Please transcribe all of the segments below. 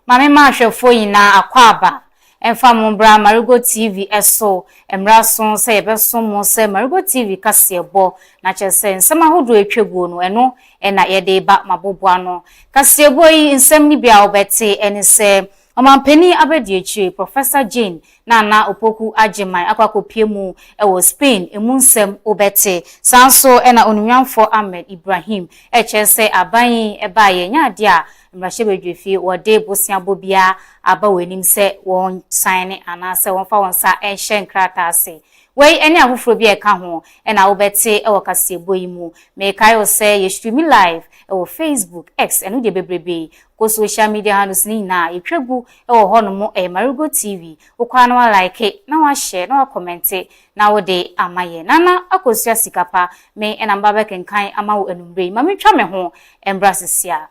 Mame mahwefo yina akwaba emfa mombra Marego TV eso emra so se yebeso mo se Marego TV kasebo na chese nsem ahodo etwaguo no eno na yede ba maboboa no kasebo yi nsem ni bia obete ene se Omampeni abediechi Professor Jane na opoku ageman akwakopiemu ewo Spain emunsem obete sanso ena onunwanfo Ahmed Ibrahim chese aban ebaye nyade a mrashebedwefi wode bosia bobia abawenim se won sign anase won fa won sa enhye nkrata ase wei ene ahofro bi eka ho ena obete ewo kasebo yimu me kayo se ye stream live ewo Facebook X enu de bebrebe ko social media handles ni na etwagu ewo hono Marego TV okwa na wa like na wa share na wa comment na wo de amaye nana akosua sikapa me ena mbaba kenkan amawo enumbre ma metwa me ho embrasesia.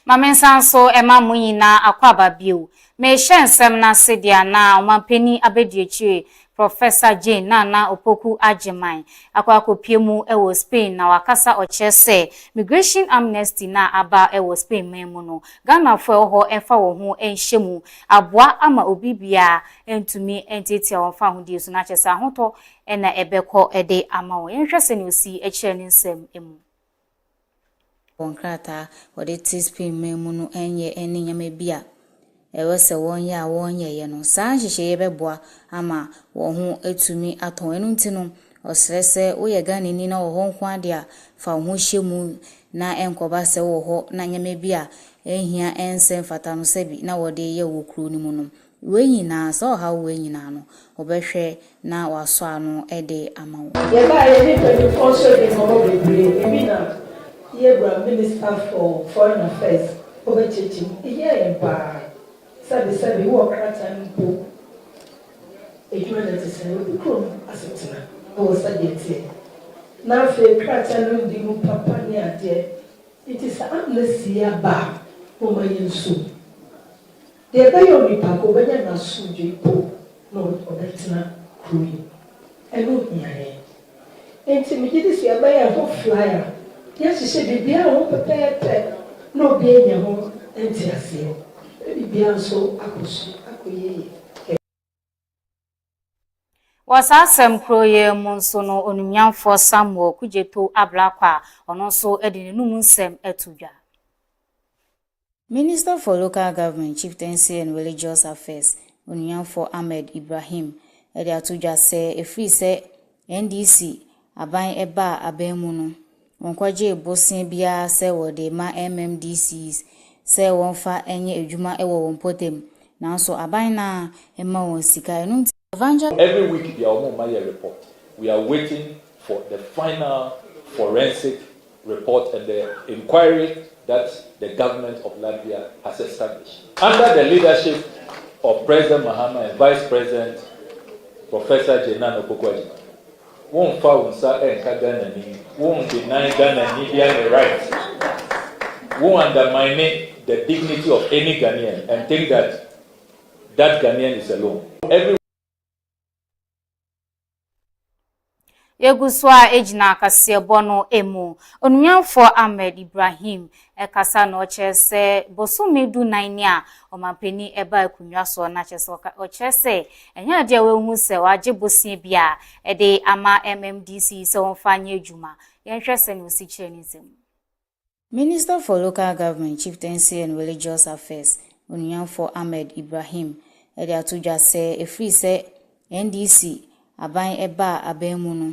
Mamensanso ema muyina akwaba biu me hyensem na sedia na omampeni abediechi Professor Jane na opoku ageman akwakopiemu ewo Spain na wakasa ochese migration amnesty na aba ewo Spain memu no Ghana fo ho emfa wo ho enhyemu aboa ama obibia entumi entiti wonfa ho die so na chese ahoto ena ebekọ ede ama wo yenhwese ne osi echire ne nsem emu Bonkrata wode Spain memu no enye eni nyame bia ewese wonye a wonye ye no saa hihye beboa ama wo ho etumi aton enu ntino osrese woye Ghana ni na wo ho nko ade a fa ho hyemu na enkoba se wo ho na nyame bia ehia ensem fata no sebi na wode ye wo kru ni mu no wenyina so ha wenyina no obehwe na waso ano ede ama wo ye ba ye ni pe also de mo bebre ebi na ye bra minister for foreign affairs obechechi ye ba sabi wo krata npo ejuma na tse wo krom asetina wo sadete na fe krata no di mu papa ni ade it is amnesty ba o mayensu de ba yo ni pa ko benya na suju ipo no obetina kruyi eno nyae enti mi gidi si aba ya ho flyer yes se bibia wo pepepe no bi enya ho enti ase bibia so akosu akoyeye wasasem kroye monso no onumyanfo Samuel kujeto ablakwa ono so edine num nsem etudwa. Minister for Local Government, Chieftaincy and Religious Affairs onumyanfo Ahmed Ibrahim ede atudwa se efri se NDC aban eba abemu no wonkwaje bosin bia se wode ma MMDCs se wonfa enye edwuma ewo wonpotem nanso aban na ema won sika enu. Every week they are my report. We are waiting for the final forensic report and the inquiry that the government of Latvia has established. Under the leadership of President Mahama and Vice President Professor Jane won't found Ghana, won't deny Ghana the rights, won't undermine the dignity of any Ghanaian and think that that Ghanaian is alone. Yeguswa ejina kasebo no emu onuyanfo Ahmed Ibrahim ekasa no chese bosumi du 9 a omampeni eba akunwa so na chese o chese enya de wehu se waje bosie bia de ama MMDC se wonfanye adwuma yenhwese ne osi chenizem. Minister for Local Government, Chieftaincy and Religious Affairs onuyanfo Ahmed Ibrahim ede atudwa se efri se NDC aban eba abemu no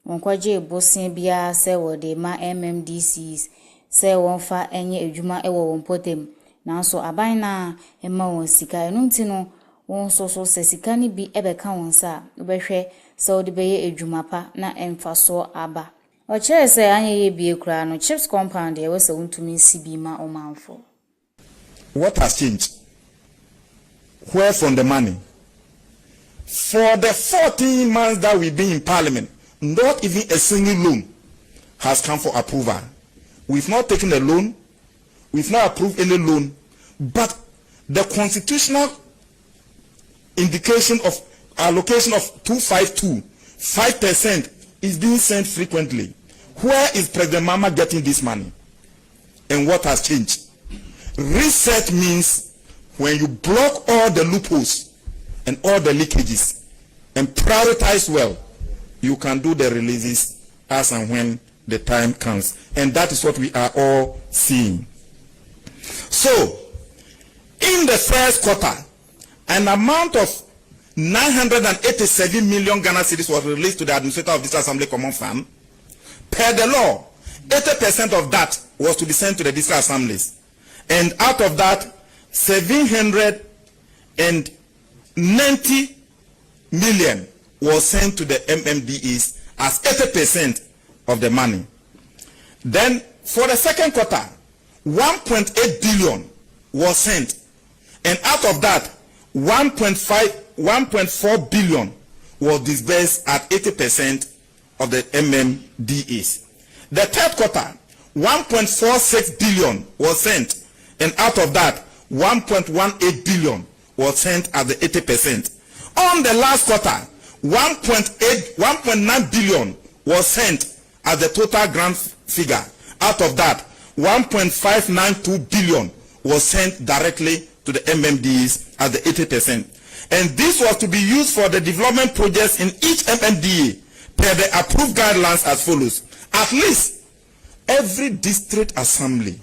wonkwaje bosin bia se wode ma MMDCs se wonfa enye adwuma ewo wonpotem nanso aban na ema won sika enu ntino won so se sika ni bi ebeka won sa obehwe se wode beye adwuma pa na emfaso aba o chere se anye ye bie kura no chips compound e we se wontumi sibi ma omanfo. What has changed? Where from the money? For the 14 months that we've been in parliament, not even a single loan has come for approval. We've not taken a loan, we've not approved any loan, but the constitutional indication of allocation of 252, 5% is being sent frequently. Where is President Mama getting this money? And what has changed? Reset means when you block all the loopholes and all the leakages and prioritize well, you can do the releases as and when the time comes. And that is what we are all seeing. So, in the first quarter, an amount of 987 million Ghana cedis was released to the administrator of this Assembly Common Fund. Per the law, 80% of that was to be sent to the district assemblies. And out of that, 790 million was sent to the MMDEs as 80% of the money. Then for the second quarter, 1.8 billion was sent, and out of that 1.4 billion was disbursed at 80% of the MMDEs. The third quarter, 1.46 billion was sent, and out of that 1.18 billion was sent at the 80%. On the last quarter, 1.9 billion was sent as the total grant figure. Out of that, 1.592 billion was sent directly to the MMDs at the 80%. And this was to be used for the development projects in each MMDA per the approved guidelines as follows. At least every district assembly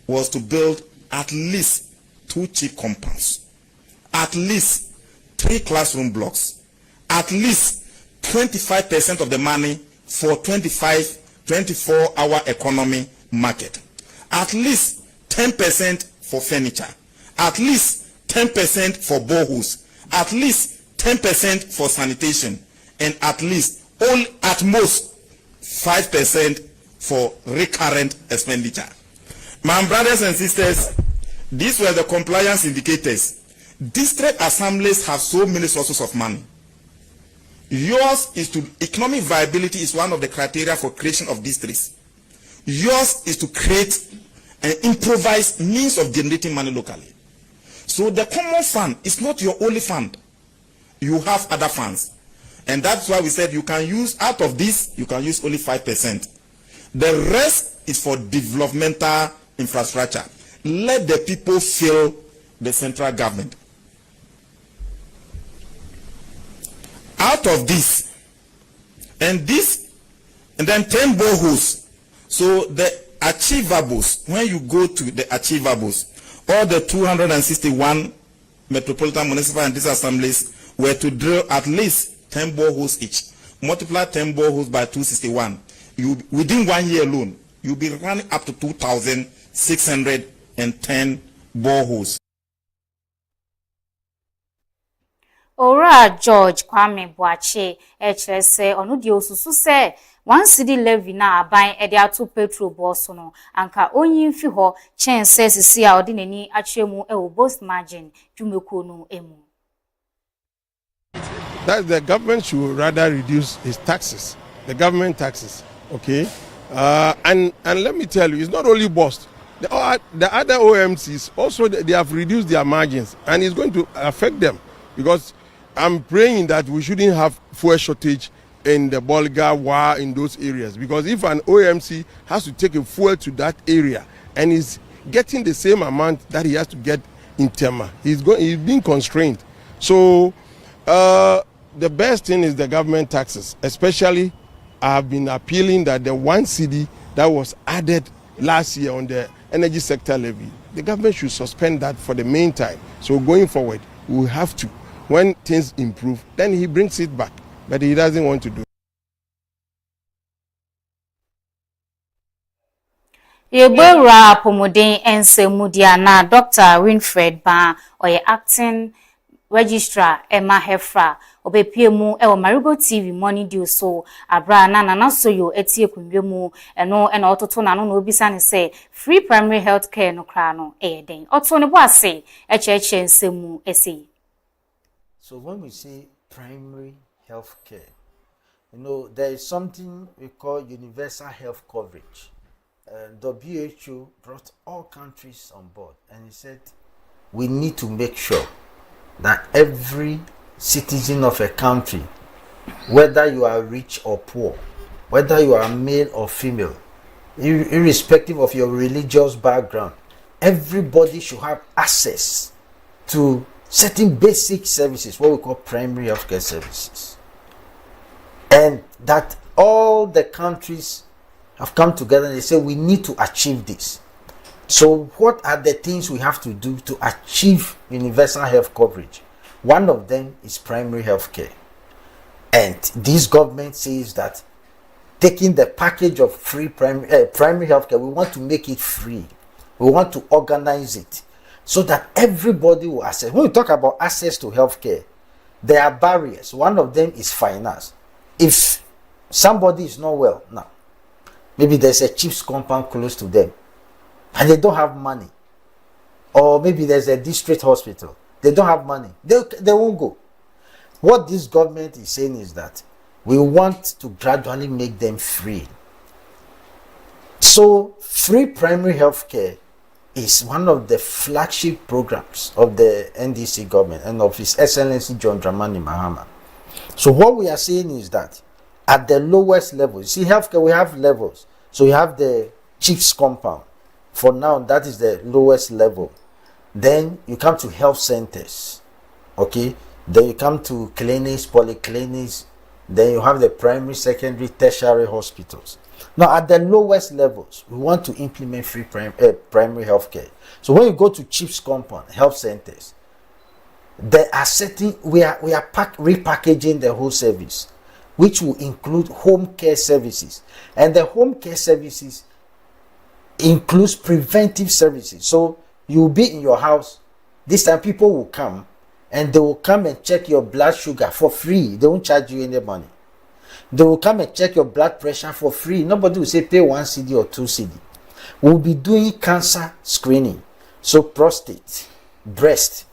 was to build at least 2 cheap compounds, at least 3 classroom blocks, at least 25% of the money for 24-hour economy market, at least 10% for furniture, at least 10% for boreholes, at least 10% for sanitation, and at least at most 5% for recurrent expenditure. My brothers and sisters, these were the compliance indicators. District assemblies have so many sources of money. Yours is to economic viability is one of the criteria for creation of districts. Yours is to create an improvised means of generating money locally. So the common fund is not your only fund. You have other funds. And that's why we said you can use, out of this, you can use only 5%. The rest is for developmental infrastructure. Let the people fill the central government. Out of this, and then 10 boreholes. So the achievables, when you go to the achievables, all the 261 metropolitan municipal and district assemblies were to drill at least 10 boreholes each. Multiply 10 boreholes by 261. Within 1 year alone, you'll be running up to 2,610 boreholes. Ora George Kwame Boache HSA onu di osusu se 1 cedi levy na aban e de ato petrol boss no anka onyin fi ho chen se sisi a odi nani atwemu e wo boss margin dwumeko no emu. That the government should rather reduce its taxes, the government taxes, okay? And let me tell you, it's not only boss. The other OMCs also they have reduced their margins, and it's going to affect them because I'm praying that we shouldn't have fuel shortage in the Bolga, Wa, in those areas. Because if an OMC has to take a fuel to that area and is getting the same amount that he has to get in Tema, he's being constrained. So the best thing is the government taxes. Especially, I have been appealing that the 1 cedi that was added last year on the energy sector levy, the government should suspend that for the meantime. So going forward, we will have to. When things improve, then he brings it back. But he doesn't want to do it. Yebura Pomodin Ense Mudiana, Dr. Winfred Ba, or your acting registrar Emma Hefra, Obepiemu, Ewa Marego TV, money due so, Abra Nana so you, Etie Kumbemu, and no, and Autotona no Bisani say, free primary health care no crano, ding. Otone Boise, HH and Semu, Ese. So when we say primary health care, there is something we call universal health coverage. The WHO brought all countries on board and he said we need to make sure that every citizen of a country, whether you are rich or poor, whether you are male or female, irrespective of your religious background, everybody should have access to certain basic services, what we call primary healthcare services. And that all the countries have come together and they say we need to achieve this. So what are the things we have to do to achieve universal health coverage? One of them is primary health care. And this government says that taking the package of free primary health care, we want to make it free. We want to organize it so that everybody will access. When we talk about access to health care, there are barriers. One of them is finance. If somebody is not well now, maybe there's a chief's compound close to them and they don't have money, or maybe there's a district hospital, they don't have money, they won't go. What this government is saying is that we want to gradually make them free. So free primary health care is one of the flagship programs of the NDC government and of His Excellency John Dramani Mahama. So what we are saying is that at the lowest level, you see, healthcare, we have levels. So you have the chief's compound. For now, that is the lowest level. Then you come to health centers. Okay? Then you come to clinics, polyclinics. Then you have the primary, secondary, tertiary hospitals. Now, at the lowest levels, we want to implement free primary health care. So when you go to chief's compound, health centers, there are certain, we are repackaging the whole service, which will include home care services. And the home care services includes preventive services. So you'll be in your house. This time people will come and they will come and check your blood sugar for free. They won't charge you any money. They will come and check your blood pressure for free. Nobody will say pay 1 cedi or 2 cedi. We'll be doing cancer screening. So prostate, breast,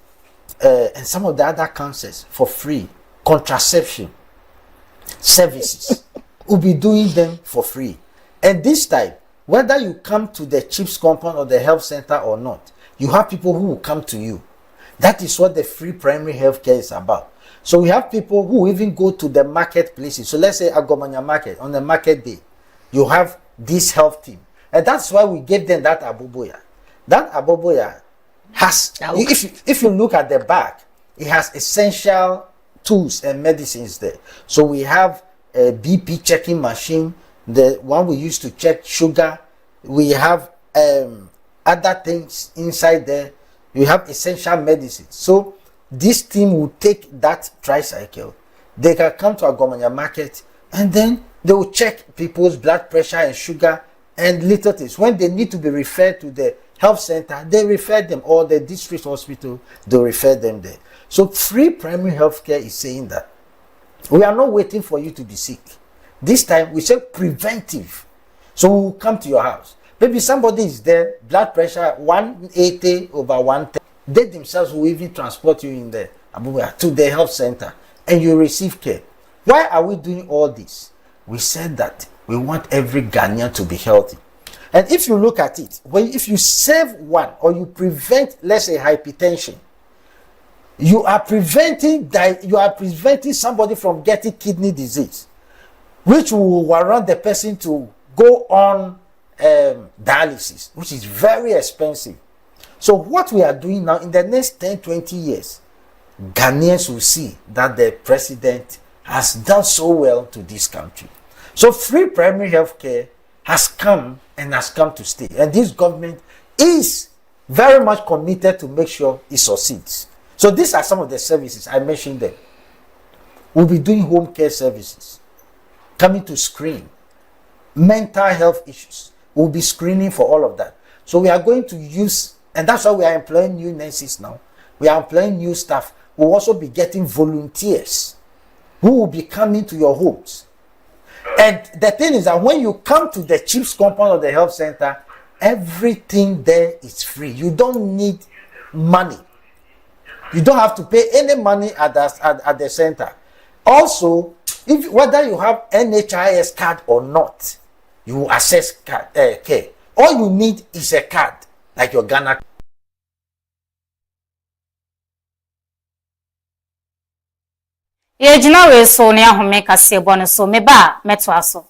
and some of the other cancers for free. Contraception services. We'll be doing them for free. And this time, whether you come to the chief's compound or the health center or not, you have people who will come to you. That is what the free primary health care is about. So we have people who even go to the marketplaces. So let's say Agomanya market, on the market day, you have this health team. And that's why we gave them that aboboya. That aboboya has, if you look at the back, it has essential tools and medicines there. So we have a BP checking machine, the one we use to check sugar. We have other things inside there. You have essential medicines. So this team will take that tricycle. They can come to Agomanya market and then they will check people's blood pressure and sugar and little things. When they need to be referred to the health center, they refer them, or the district hospital, they refer them there. So free primary health care is saying that we are not waiting for you to be sick. This time we say preventive. So we will come to your house. Maybe somebody is there, blood pressure 180/110. They themselves will even transport you in there to the health center and you receive care. Why are we doing all this? We said that we want every Ghanaian to be healthy. And if you look at it, if you save one or you prevent, let's say, hypertension, you are preventing somebody from getting kidney disease. which will warrant the person to go on dialysis, which is very expensive. So what we are doing now, in the next 10-20 years, Ghanaians will see that the president has done so well to this country. So free primary health care has come and has come to stay. And this government is very much committed to make sure it succeeds. So these are some of the services, I mentioned them. We'll be doing home care services, coming to screen, mental health issues. We'll be screening for all of that. So we are going to use, and that's why we are employing new nurses now. We are employing new staff. We'll also be getting volunteers who will be coming to your homes. And the thing is that when you come to the chief's compound of the health center, everything there is free. You don't need money. You don't have to pay any money at the center. Also, whether you have NHIS card or not, you will access care. All you need is a card, like your Ghana. Ye jina we so ne ahome kase bo ne so meba meto aso.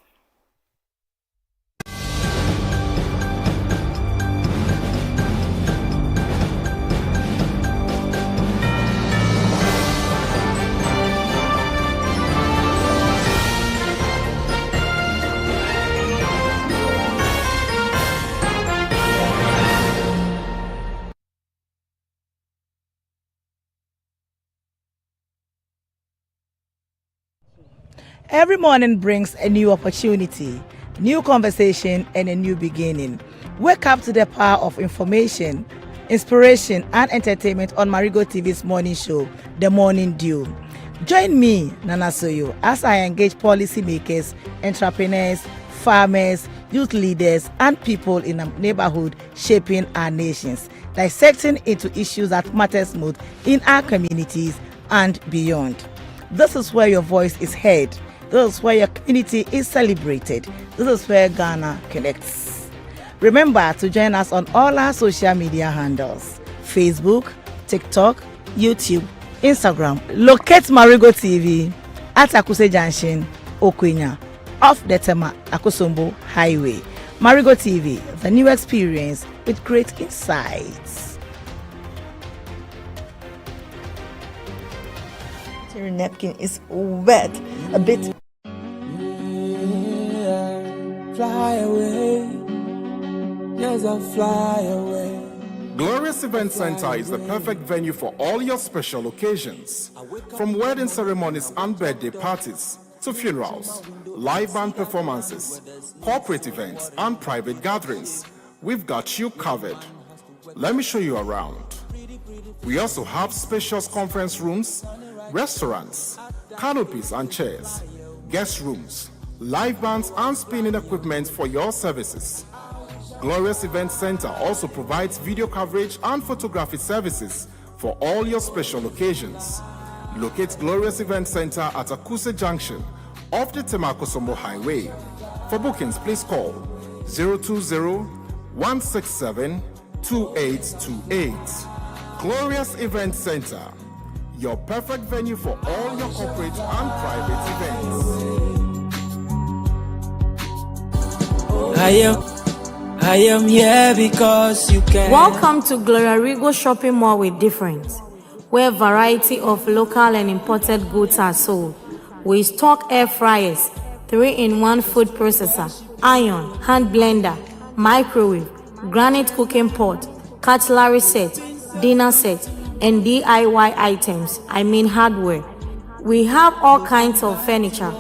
Every morning brings a new opportunity, new conversation, and a new beginning. Wake up to the power of information, inspiration, and entertainment on Marego TV's morning show, The Morning Dew. Join me, Nana Soyo, as I engage policymakers, entrepreneurs, farmers, youth leaders, and people in the neighborhood shaping our nations, dissecting into issues that matters most in our communities and beyond. This is where your voice is heard. This is where your community is celebrated. This is where Ghana connects. Remember to join us on all our social media handles: Facebook, TikTok, YouTube, Instagram. Locate Marego TV at Akuse Junction, Okwenya, off the Tema Akosombo Highway. Marego TV, the new experience with great insights. Your napkin is wet, a bit. Fly away, yes, I'll fly away. Glorious Event Center is the perfect venue for all your special occasions. From wedding ceremonies and birthday parties to funerals, live band performances, corporate events, and private gatherings, we've got you covered. Let me show you around. We also have spacious conference rooms, restaurants, canopies and chairs, guest rooms, live bands and spinning equipment for your services. Glorious Event Center also provides video coverage and photography services for all your special occasions. Locate Glorious Event Center at Akuse Junction off the Temakosombo Highway. For bookings, please call 020-167-2828. Glorious Event Center, your perfect venue for all your corporate and private events. I am here because you can. Welcome to Marego Shopping Mall with Difference, where a variety of local and imported goods are sold. We stock air fryers, 3-in-1 food processor, iron, hand blender, microwave, granite cooking pot, cutlery set, dinner set, and DIY items, hardware. We have all kinds of furniture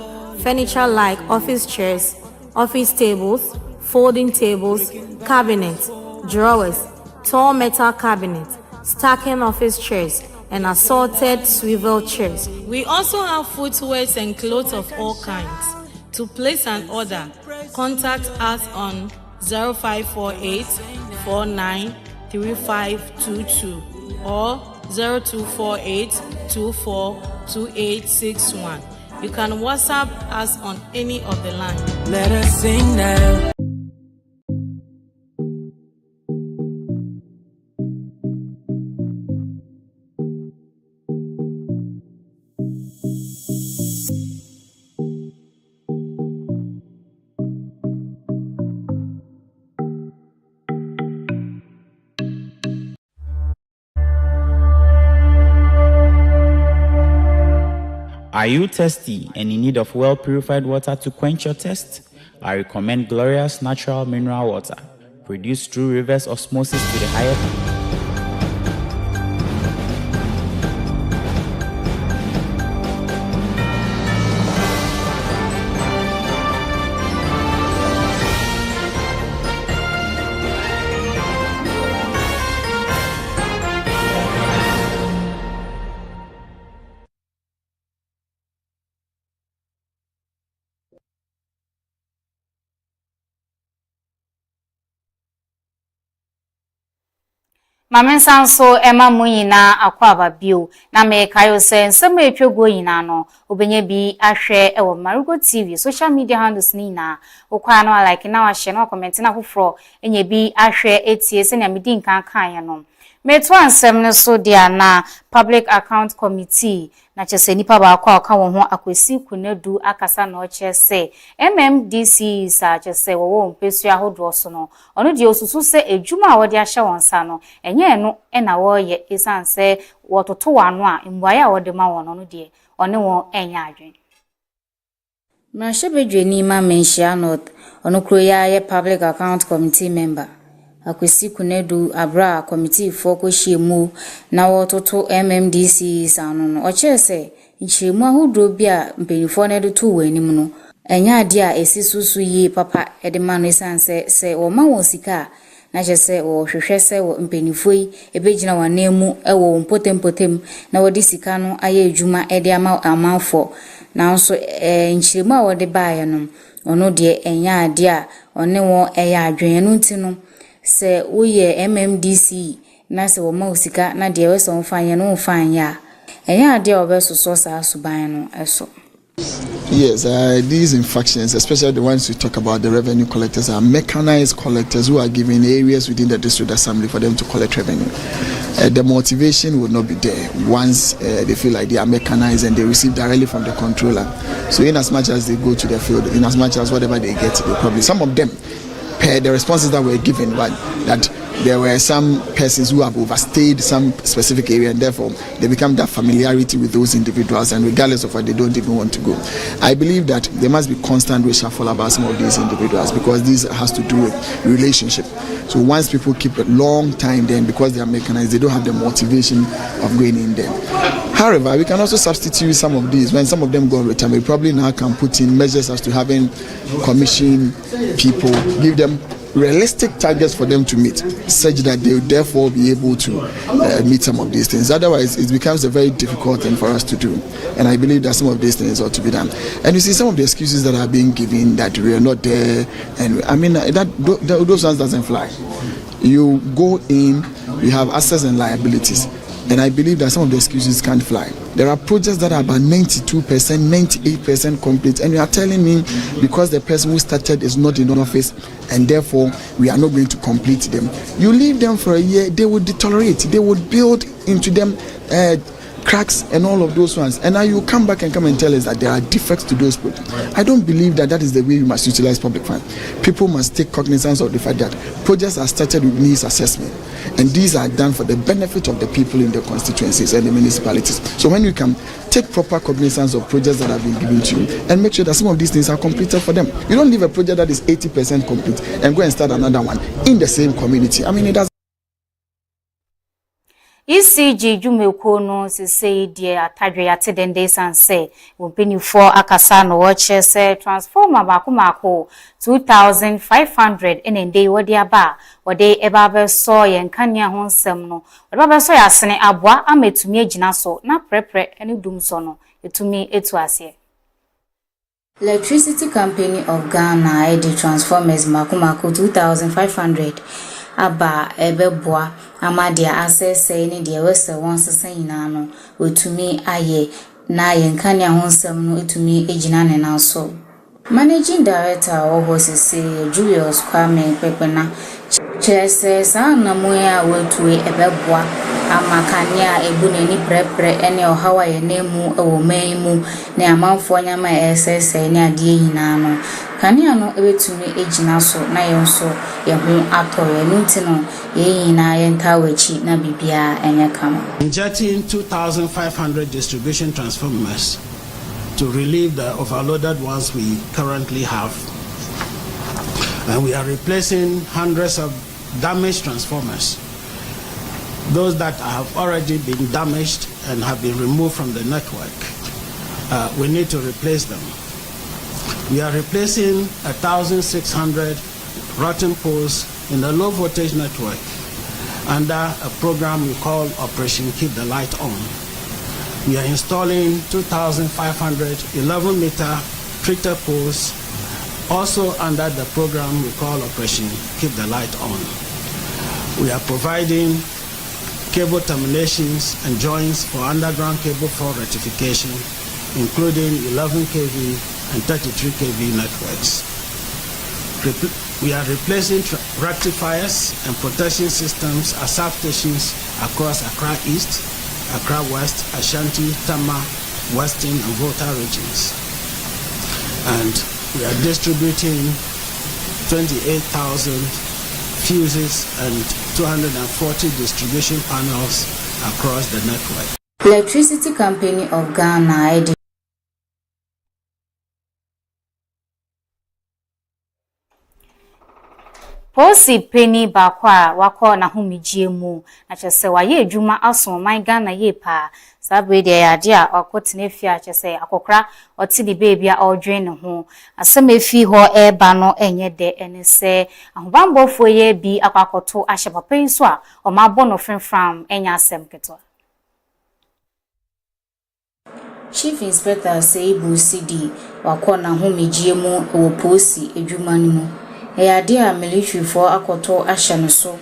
like office chairs, office tables, folding tables, cabinets, drawers, tall metal cabinets, stacking office chairs, and assorted swivel chairs. We also have footwear and clothes of all kinds. To place an order, contact us on 0548 493522 or 0248 242861. You can WhatsApp us on any of the lines. Let us sing now. Are you thirsty and in need of well-purified water to quench your thirst? I recommend Glorious Natural Mineral Water, produced through reverse osmosis to the higher. Mamen sanso ema munyina akwaba bio na me kayo se nsem etwego yina no obenye bi ahwe ewo Marego TV social media handles ni na okwa no like na wa share no comment na foforo enye bi ahwe etie se na medi nkan kan ye no meto ansem ne so dia na public account committee na chese nipa ba akwa aka won ho akwesi kunadu akasa na ochese MMDC sa chese wo mpesu ahodo so no ono die osusu se ejuma a wode ahye won sa no enye no na wo ye esanse wototo wano a mbuaya wode ma won no die one won enya adwen Mrashebedweni ma menshia north ono kroya ye public account committee member akwesi kunadu abra committee for kwehyiemu na wototo MMDC sanu no ochese nhyiremu ahodo bia mpenifo na de to wanim no enya ade a esisusu yi papa edema no sanse se wo ma won sika na chese wo hwehwe se wo mpenifo yi ebegina wanemu ewo mpotem na wodi sika no aye adwuma ede ama amanfo na nso nhyiremu a wode baaye no ono de enya ade a one wo eya adwen no ntino se uye MMDC na se wo ma osika na de we so mfanye no mfanya enya ade obeso so sa suban no eso. Yes, these infractions, especially the ones we talk about, the revenue collectors, are mechanized collectors who are given areas within the district assembly for them to collect revenue. The motivation would not be there once they feel like they are mechanized and they receive directly from the controller. So in as much as they go to the field, in as much as whatever they get, they probably, some of them, per the responses that were given, but that there were some persons who have overstayed some specific area and therefore they become that familiarity with those individuals, and regardless of what, they don't even want to go. I believe that there must be constant reshuffle about some of these individuals because this has to do with relationship. So once people keep a long time then, because they are mechanized, they don't have the motivation of going in there. However, we can also substitute some of these. When some of them go on return, we probably now can put in measures as to having commission people, give them realistic targets for them to meet, such that they will therefore be able to meet some of these things. Otherwise, it becomes a very difficult thing for us to do. And I believe that some of these things ought to be done. And you see some of the excuses that are being given that we are not there, and I mean those ones doesn't fly. You go in, you have assets and liabilities. And I believe that some of the excuses can't fly. There are projects that are about 92%, 98% complete. And you are telling me because the person who started is not in office and therefore we are not going to complete them. You leave them for a year, they would deteriorate. They would build into them cracks and all of those ones. And now you come back and tell us that there are defects to those projects. I don't believe that is the way we must utilize public funds. People must take cognizance of the fact that projects are started with needs assessment. And these are done for the benefit of the people in the constituencies and the municipalities. So when you can take proper cognizance of projects that have been given to you and make sure that some of these things are completed for them. You don't leave a project that is 80% complete and go and start another one in the same community. I mean, it doesn't. ECG Jumeko no say dear atadwe yate den dey sanse wopeni for akasa no watche say transformer bakumako 2500 enende wodi aba wode eba be so ye nkania ho nsem no wode ba so yasene aboa ametumi agina so na prepre ene dum so no etumi etu ase. Electricity Company of Ghana edi transformers makumako 2500 aba ebeboa amadia asese ni de wese won sese nyina no otumi aye na ye nkania ho nsem no etumi egina ne na so. Managing Director of Hosese Julius Kwame Pepena Chese sana moya wetue ebeboa amakania ebuneni prepre ene ohawa ye nemu ewo meimu ne amanfo nyama esese ne ade nyina no kania no ebetumi egina so na yenso ye ho atoye ntino ye nyina ye ntawachi na bibia enye kama. Injecting 2500 distribution transformers to relieve the overloaded ones we currently have. And we are replacing hundreds of damaged transformers. Those that have already been damaged and have been removed from the network, we need to replace them. We are replacing 1,600 rotten poles in the low voltage network under a program we call Operation Keep the Light On. We are installing 2,500 11-meter treated poles also under the program we call Operation Keep the Light On. We are providing cable terminations and joints for underground cable fault rectification, including 11 kV and 33 kV networks. We are replacing rectifiers and protection systems at substations across Accra East, Accra West, Ashanti, Tama, Western, and Volta regions. And we are distributing 28,000 fuses and 240 distribution panels across the network. Electricity Company of Ghana. Posi penny bakwa wako na humijie mu na chese wa ye adwuma aso man Ghana ye pa sabe de ya dia akotene fia chese akokra oti di baby a odwen ne ho asem efi ho eba no enye de enese ahobambofo ye bi akwakoto ahye papa nso a o ma bo no frenfram enya asem keto. Chief Inspector Seibu CD wako na humijie mu wo posi adwuma ni mu Eyade a military for akoto ahye no so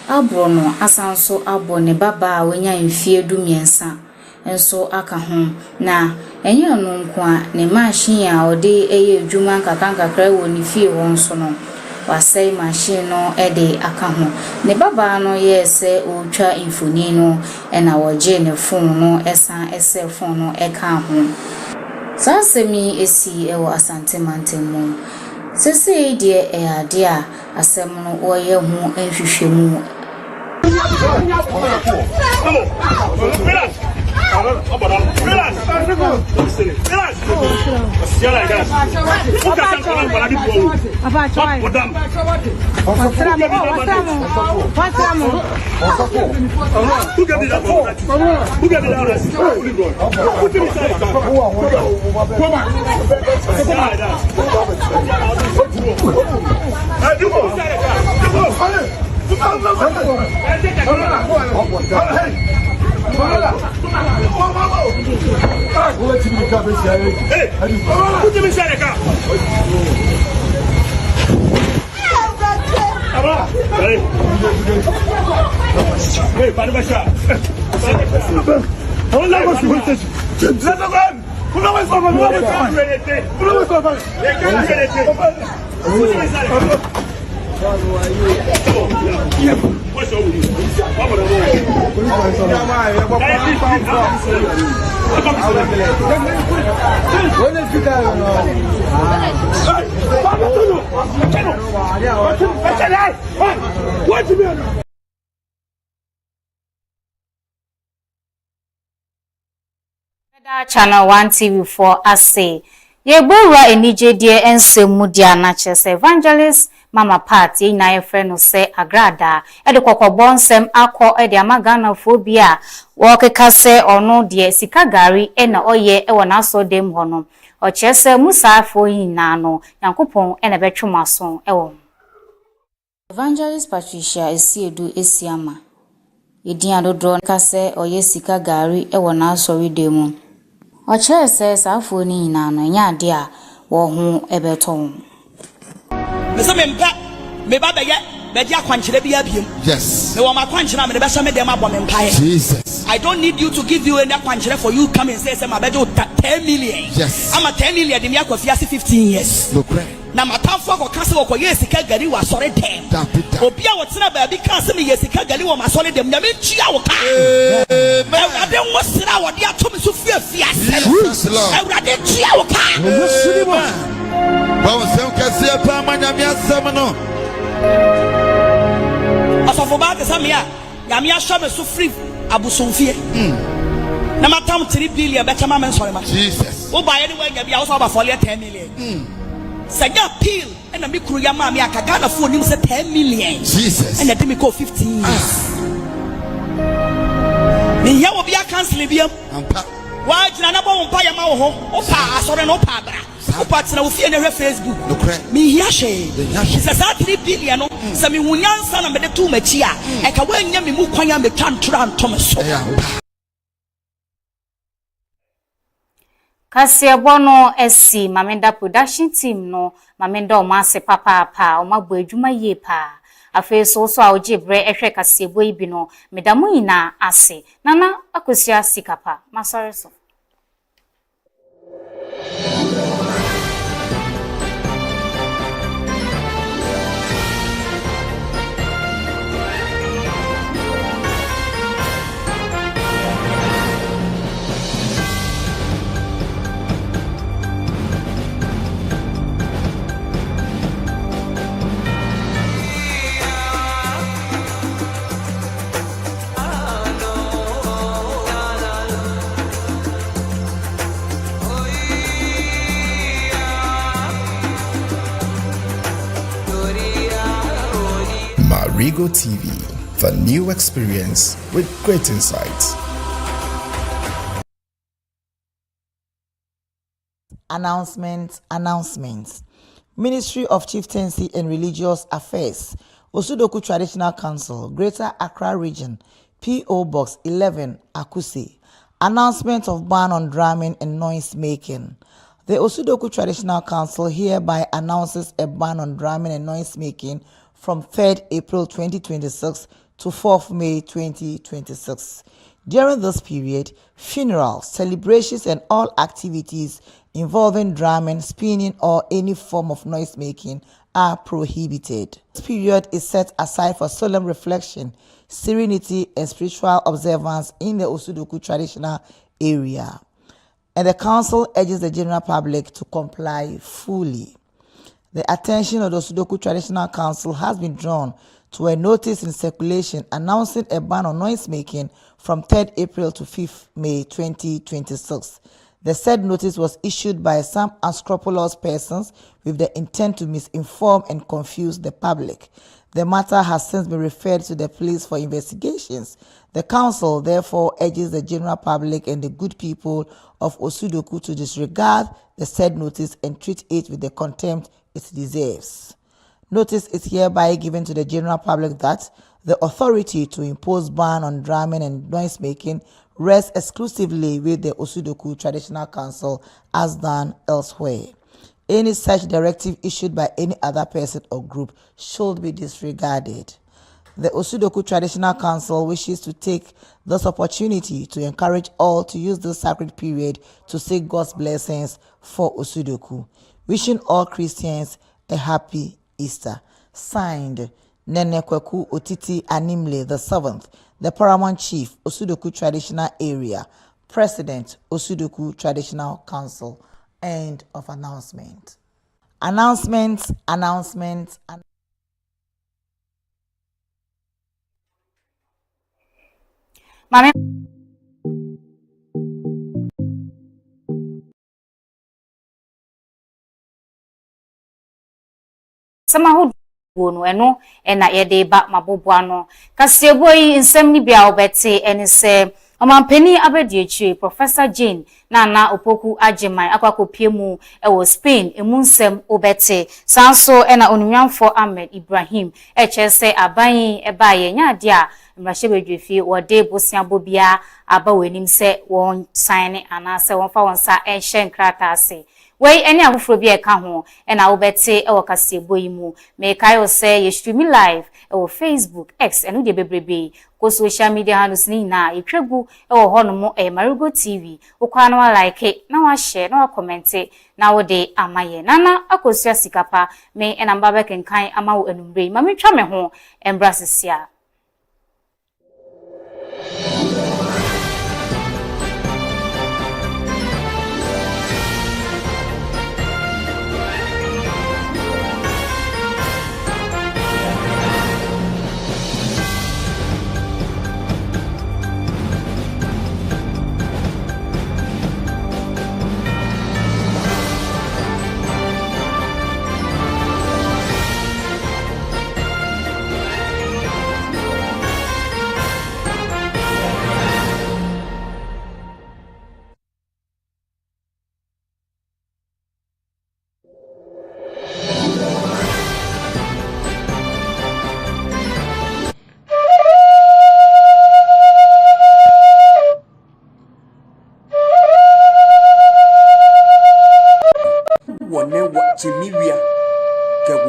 abro no asanso abo ne baba a wenya mfie dumiensa enso aka ho na enye no nko ne machine a ode eye adwuma nkakankakra wo ne fie won so no wasai machine no ede aka ho ne baba no yese otwa infoni no na woje ne phone no esan ese phone no eka ho sansemi esi ewo asante mantemu Sese die ade a asem no oye hu enhwehwemu Channel 1 TV4 ase ye gbowura enije die ensemu dia na chese evangelist mama party na ye friend no se agrada e de kokobọ nsem akọ e de amagana phobia wo keka se ono de sika gari e na oye e wona so dem hono o chese musafo yina no yankopon e na betwumaso e wo Evangelist Patricia Esiedu Esiama edin adodro kase oye sika gari e wona so redemu o chese safo ni yina no nya de a wo hu ebeton Mesa mempa me ba beye be dia kwanchire bia biem. Yes. Me wa makwanchire me be so me dem abọ me mpae. Jesus. I don't need you to give you any kwanchire for you come and say my bedo 10 million. Yes. I'm a 10 million dem ya kwafia 15 years. No pray. Na matamfo ko kase wo ko yesika gari wa sore dem. Obi a wo tena ba bi kase me yesika gari wo ma sore dem na me tua wo ka. Ewrade wo sira wo de ato me so fiafia. Ewrade tua wo ka. Bawo sem kase pa amanya mi asem no. Asofo ba te samia, ya mi ahwa me so free abusonfie. na matam 3 billion be chama men sorry ma Jesus wo ba ye ni wanya bia wo so ba for 10 million sanya peel na me kuru ya ma me aka Ghana for nim say 10 million Jesus and let me go 15 years me ya wo bia cancel biam ampa wa jina na bo mpa ya ma wo ho o pa asore no pa bra o pa tina wo fie na Facebook no kre me hia she se sa 3 billion no se me hunyansa na me de tu machi a e ka wanya me mu kwanya me twantra antom so Kasiebo no esi Mamenda production team no Mamenda o ma se papa o ma bo adwuma ye pa afi so a ojibre ehwe kasiebo ibi no medamu nyina ase nana akosia sikapa masore so Marego TV, the new experience with great insights. Announcements. Ministry of Chieftaincy and Religious Affairs, Osudoku Traditional Council, Greater Accra Region, P.O. Box 11, Akuse. Announcement of ban on drumming and noise making. The Osudoku Traditional Council hereby announces a ban on drumming and noise making from 3rd April 2026 to 4th May 2026. During this period, funerals, celebrations, and all activities involving drumming, spinning, or any form of noise making are prohibited. This period is set aside for solemn reflection, serenity, and spiritual observance in the Osudoku traditional area. And the council urges the general public to comply fully. The attention of the Osudoku Traditional Council has been drawn to a notice in circulation announcing a ban on noise making from 3rd April to 5th May 2026. The said notice was issued by some unscrupulous persons with the intent to misinform and confuse the public. The matter has since been referred to the police for investigations. The council therefore urges the general public and the good people of Osudoku to disregard the said notice and treat it with the contempt it deserves. Notice is hereby given to the general public that the authority to impose ban on drumming and noise making rests exclusively with the Osudoku Traditional Council as done elsewhere. Any such directive issued by any other person or group should be disregarded. The Osudoku Traditional Council wishes to take this opportunity to encourage all to use this sacred period to seek God's blessings for Osudoku. Wishing all Christians a happy Easter. Signed, Nene Kweku Otiti Animle the 7th, the Paramount Chief, Osudoku Traditional Area, President, Osudoku Traditional Council. End of announcement. Announcements. Mame sama ho no eno na ye de ba maboboa no kasiebo yi nsem ni bia obete ene se omampani abedi echi Professor Jane na opoku ageman akwakopie mu ewo Spain emu nsem obete sanso na onunwanfo Ahmed Ibrahim chese aban eba ye nyade a mrashebedwefi wode bosia bobia aba wenim se won sign anase won fa won sa ehye nkrata ase wey any ahofro bi eka ho na wobete e wakasiebo yi mu me kai o say ye stream live e wo Facebook X enu de bebrebe ko social media handles ni na etwagu e wo hono mo Marego TV ukwa na wa like na wa share na wa comment na wo de amaye nana akosua sikapa me na mba be kenkan ama wo enumbre ma me twa me ho embrasesia.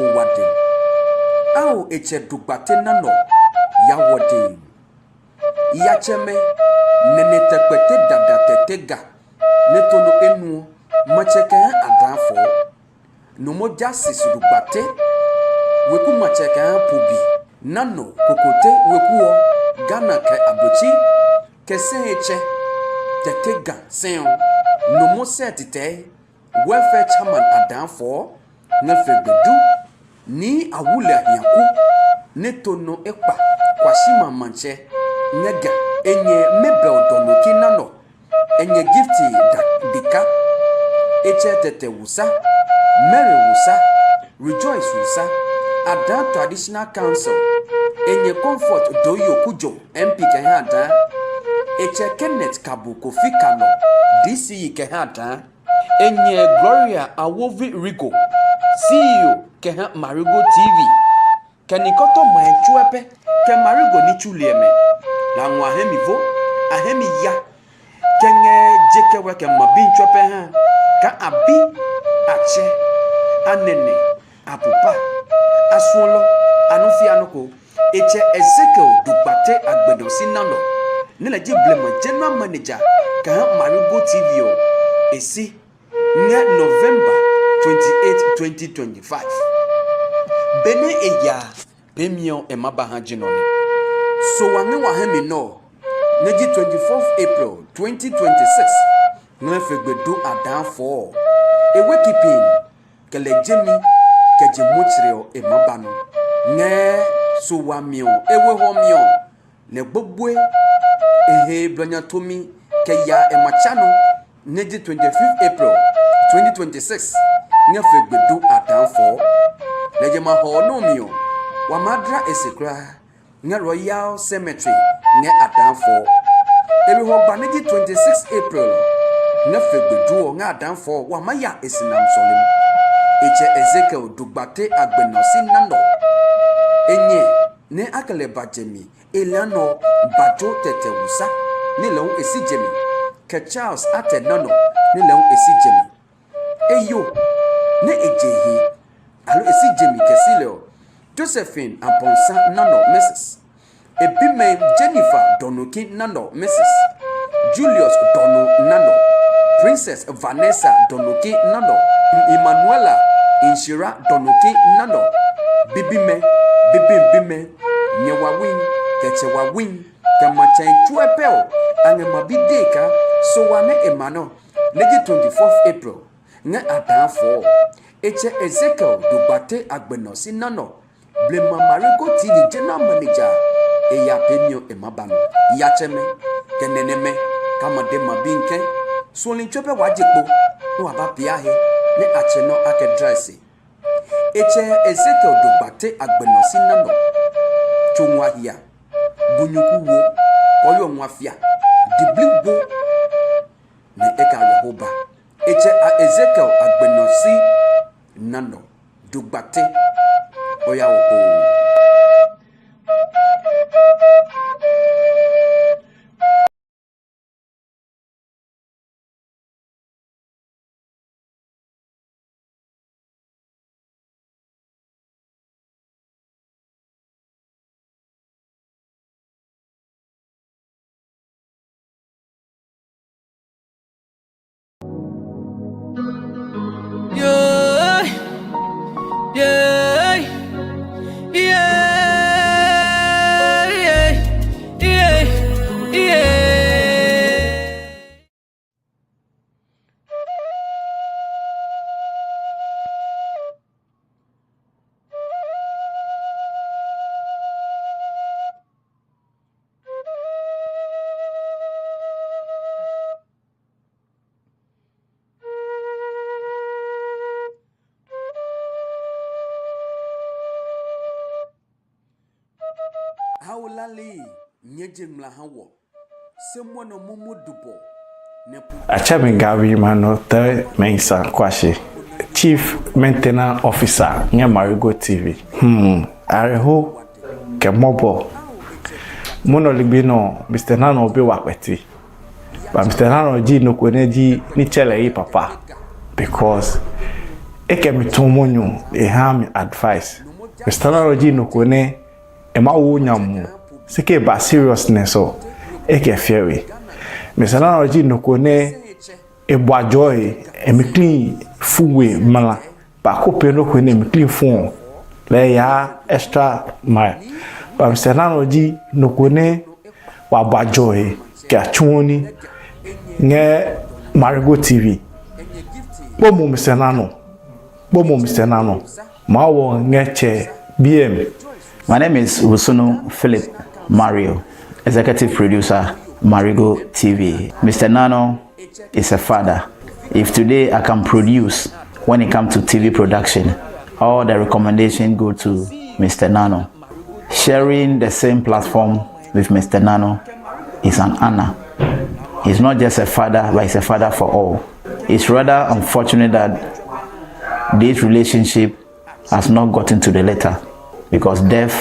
wade ao eche dugbate nano ya wade ya cheme nene tekpete dada tetega netono enu macheke adanfo no moja sisudugbate weku macheke pobi nano kokote wekuo Ghana ke abuchi kese eche tetega sen no mo setite welfare chairman adanfo nefebedu ni awule ahiaku netono ekpa kwashima manche nega enye mebel donoki nano enye gifti dika eche tete wusa Mary wusa Rejoice wusa Adan Traditional Council enye Comfort Doyo Kujo MP kehada eche Kenneth Kabuko Fikano DCE kehada enye Gloria Awovi Rigo CEO keha Marego TV kenikoto mwenchuepe ke Marego ni chulieme la nwa hemivo ahemi ya kenge jekewe ke mabinchuepe ha ka abi ache anene apupa asuolo anufianoko eche Ezekiel dugbate agbedo sinano nile jiblema general manager ka Marego TV o esi nye November 28, 2025 bene eya bemio emabaha jinone so wange wahemi no neji 24th April 2026 nefegbedo adanfo ewe kipin kele jemi keje muchrio emabano ne so wamio ewe homio ne gbogwe ehe blanyatomi keya emachano neji 25th April 2026 nefegbedo adanfo lejema honomio wamadra esekra ne Royal Cemetery ne adanfo ebi ho baneji 26 April nefegbedo nga adanfo wamaya esinam solim eche Ezekiel dugbate agbenosi nando enye ne akele bajemi elano bajo tetewusa ne lewu esijemi ke Charles atenano ne lewu esijemi eyo ne ejehi alo esijemi kesileo Josephine Aponsa nano Mrs. Ebime Jennifer Donoki nano Mrs. Julius Dono nano Princess Vanessa Donoki nano Emmanuela Inshira Donoki nano Bibime Nyewawin Kechewawin Kamachan Chuepel Angemabideka so wane emano Legi 24th April Nge adanfo eche Ezekiel dugbate agbenosi nano blema Marego TV general manager eya pemio emabano yacheme keneneme kama de mabinke solin chope wajekpo no abapia he ne acheno akedrese eche Ezekiel dugbate agbenosi nano chonwa hia bunyuku wo koyo nwafia diblibo ne eka Yehoba eche Ezekiel agbenosi nano dugbate oya opo haulali nyeje mlahawo semwono mumudubo Achame Gabi Mano Te Mensa Kwashi, Chief Maintenance Officer nye Marego TV. Areho ke mobo. Mono libino Mr. Nano obi wakweti. But Mr. Nano ji no kweneji ni chele yi papa because eke mitomonyo ehami advice Mr. Nano no kone ema wo nyamu sike ba seriousness so eke fewe Mr. Nano no kone ebo joy emi clean fuwe mala ba ko pe no kone emi clean fun le ya extra mile ba Mr. Nano no kone wa ba joy ke achuni nge Marego TV bomo Mr. Nano mawo ngeche BM. My name is Wusuno Philip Mario, executive producer Marego TV. Mr. Nano is a father. If today I can produce when it comes to TV production, all the recommendations go to Mr. Nano. Sharing the same platform with Mr. Nano is an honor. He's not just a father, but he's a father for all. It's rather unfortunate that this relationship has not gotten to the letter because death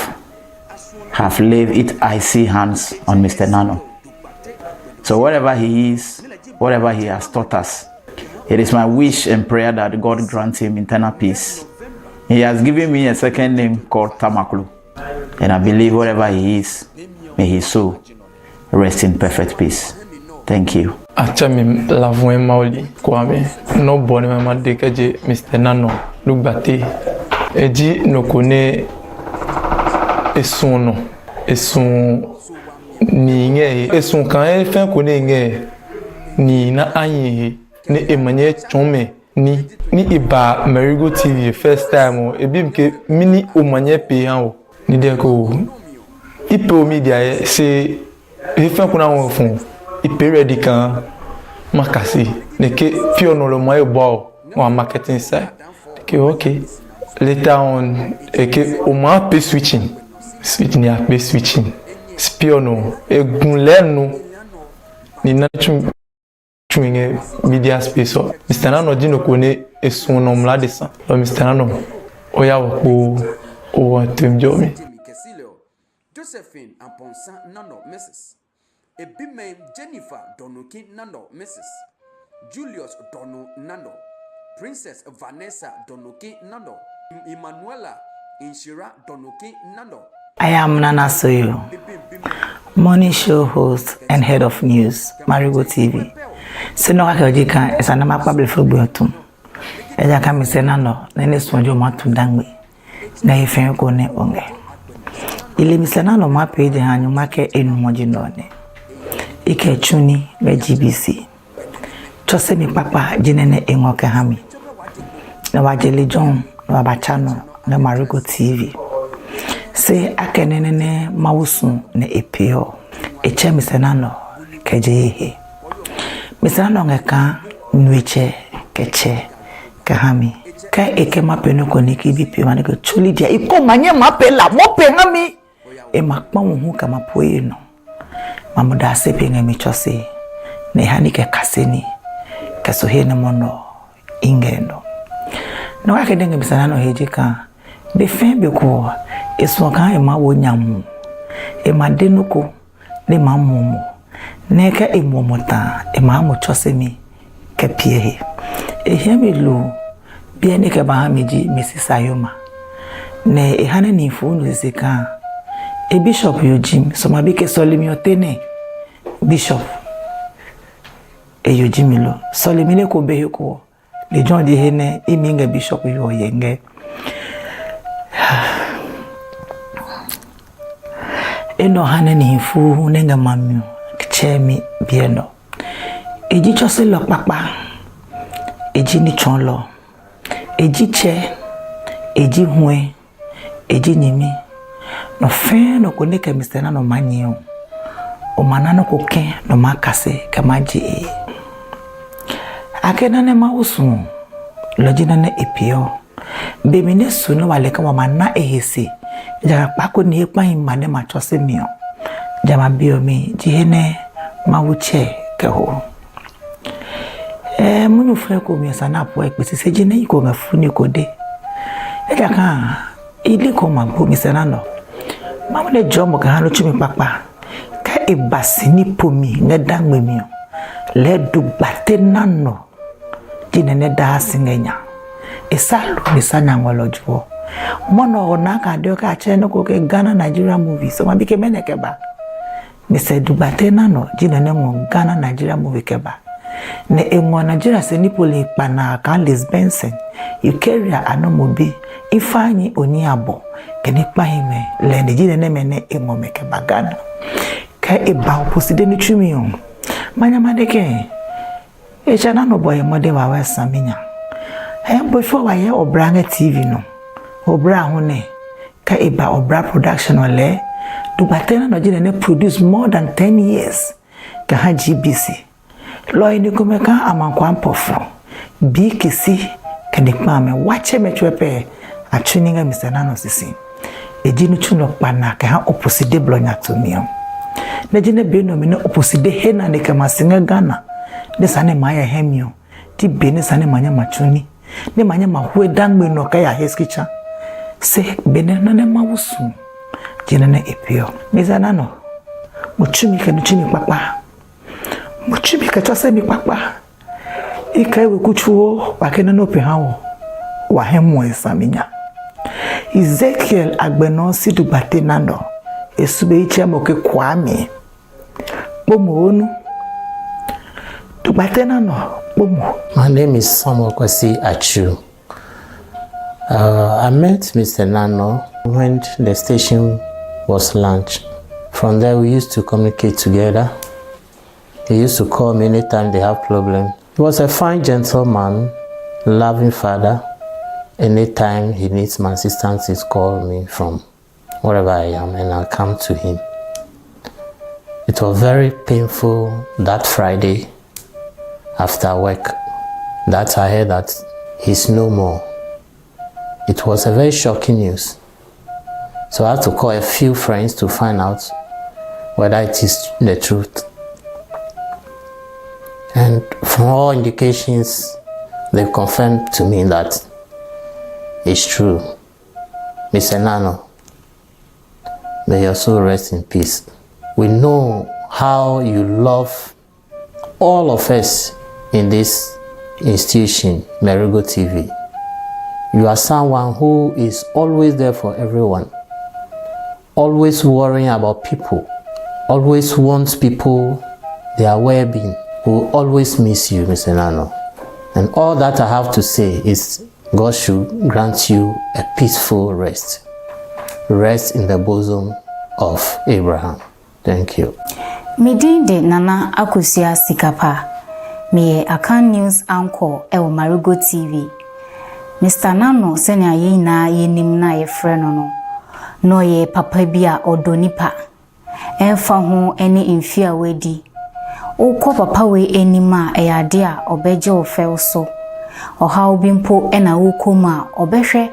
have laid its icy hands on Mr. Nano. So wherever he is, whatever he has taught us, it is my wish and prayer that God grant him eternal peace. He has given me a second name called Tamaklu, and I believe wherever he is, may his soul rest in perfect peace. Thank you. Achami lavoué maoli kwame no bonne mama dekaje Mr. Nano lugbate eji no kone esun ni nge esun kan e fin kone nge ni na anyi ni emanye chome ni iba Marego TV first time ebi mke mini omanye pe han o ni de ko ipo media se e fin kuna won fun iperedi kan makasi neke piono le moyen bo on marketing side que okay later on que au moins pe switching ni a pe switching spiono egunlenu ni na chunge media space Mr. Nano dino kone esun no mla de san Mr. Nano oya wo o temjomi Josephine Amponsan Nano Mrs. Ebime Jennifer Donuki Nano Mrs. Julius Donu Nano, Princess Vanessa Donuki Nano, Emanuela Inshira Donuki Nano. I am Nana Soyo, morning show host and head of news, Marego TV. Seno Akajika is an amapable for Buatum. Ejaka Misenano, Nene Swanjo Matu Dangwe, Naifen Kone Onge. Ili Misenano mape de hanyu make enu mojinone. Ike chuni me GBC. Chose mi papa jinene engoke hami. Na wajeli John na wabachano na Marego TV. Se akenene mawusu ne epio. Eche Misenano kejehe. Misenano ngeka nweche keche kahami. Ka eke mapeno koniki bipi waneke chuli dia. Iko manye mapela mope hami. E makma muhu kama poeno. Mamuda sepinge michose. Ne hanike kaseni. Kasuhene mono ingendo. No akedenge Misenano hejika. Befembe ko eswaka ema wonyamu. Ema denuko ne mamumu. Neka emomota ema amuchose mi kepiehe. Ehemi lu biene ke bahamiji Mrs. Ayoma. Ne ehane ni funu zika. E bishop yojim so mabike solimi otene bishop e yojimilo solimile ko beheko le John di hene iminga bishop yo yenge eno hane ni fu nenga mamio chemi bieno eji chose lo papa eji ni chonlo eji che eji hue eji nyimi no fe no koneke Mr. Nano manyo o manano koke no makase kamaji akena ne mausu lojina ne epio bemine sunu wale kama mana ehesi ja pako ni epa imane machose mio jama biomi jihene mawuche keho munu freko mi sana po ekpesi sejine iko ngafuni kode eja kan ile ko magbo Mr. Nano mama le jomo ka hanu chumi papa ka ibasini pomi ne dangwe mi le du bate nano jinene da singenya Esalu nisanya ngolojuo. Mono onaka dioka cheno koke Ghana Nigeria movie. So mabike menekeba. Mr. Dubate nano jina nemo Ghana Nigeria movie keba. Ne enwa Nigeria se nipoli pana kan Liz Benson. You carry anomobi. Ifani oniabo. Kenikpa hime. Le jina nemene enwa mekeba Ghana. Ka eba oposide ni chumi Manya madeke. Echana no boy mode wa wesa minya. Before waye Obrange TV no. Obra hone. Ka eba Obra production ole. Dubatena no jine ne produce more than 10 years. Ka ha GBC. Loy ni kumeka amankwa mpofro. Bi kisi kenikpa me wache metwepe atwininga Mr. Nano sisi. Ejinu chuno pana ka ha opposite blonya to me. Na jine be no me no opposite hena ne kama singa Ghana. Ne sane maya hemio. Ti be ne sane manya machuni. Ne manya mahwe dangme no kaya heskicha. Se bene no ne mawusu. Jine ne epio. Mr. Nano. Muchumi ke nuchimi papa. Muchumi ke chose mi papa. Ika ewe kuchuo wakene no pehawo. Wahemu esaminya. Ezekiel agbeno si Dubate nando. Esube ichi moke kwame. Bomo onu. Dubate nando. Bomo. My name is Samuel Kwesi Achu. I met Mr. Nano when the station was launched. From there we used to communicate together. He used to call me anytime they have problem. He was a fine gentleman, loving father. Anytime he needs my assistance, he calls me from wherever I am and I'll come to him. It was very painful that Friday after work that I heard that he's no more. It was a very shocking news. So I had to call a few friends to find out whether it is the truth. And from all indications, they confirmed to me that it's true. Mr. Nano, may your soul rest in peace. We know how you love all of us in this institution, Marego TV. You are someone who is always there for everyone, always worrying about people, always wants people their well-being. We will always miss you, Mr. Nano. And all that I have to say is God should grant you a peaceful rest. Rest in the bosom of Abraham. Thank you. Medinde Nana Akusia Sikapa. Me AKAN News Anchor ewo Marego TV. Mr. Nano senya ye na ye nim na ye freno no. No ye papa bia odonipa. Emfa ho eni infia wedi. Oko papa we enima eyade a obeje ofel so. Oha obimpo ena ukoma obehwe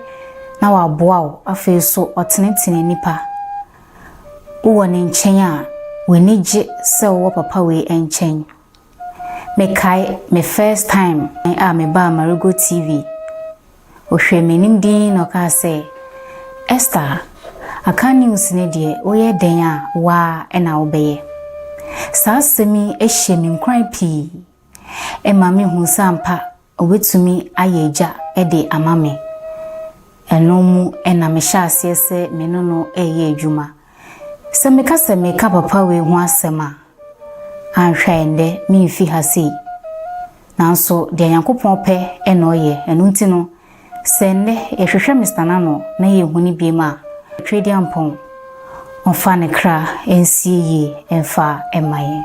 na waboa wo afi so otenetene nipa. Uwo ne nchen a wenije se wo papa we enchen. Me kai me first time a me ba Marego TV. Ohwe menim din no ka se Esther AKAN News ne de oye den a wa ena obeye. Sa semi ehye mi nkran pi. E ma me hu sampa obetumi ayeja e de amame. Eno mu ena me hya asese me no eye adwuma. Se me ka papa we hu asema. Anhwe ende mi fi ha sei. Nanso de Yankopon pe ena oye enu nti no sende ehwehwe Mr. Nano na ye huni biema twedi ampon onfa ne kra ensie ye enfa emaye.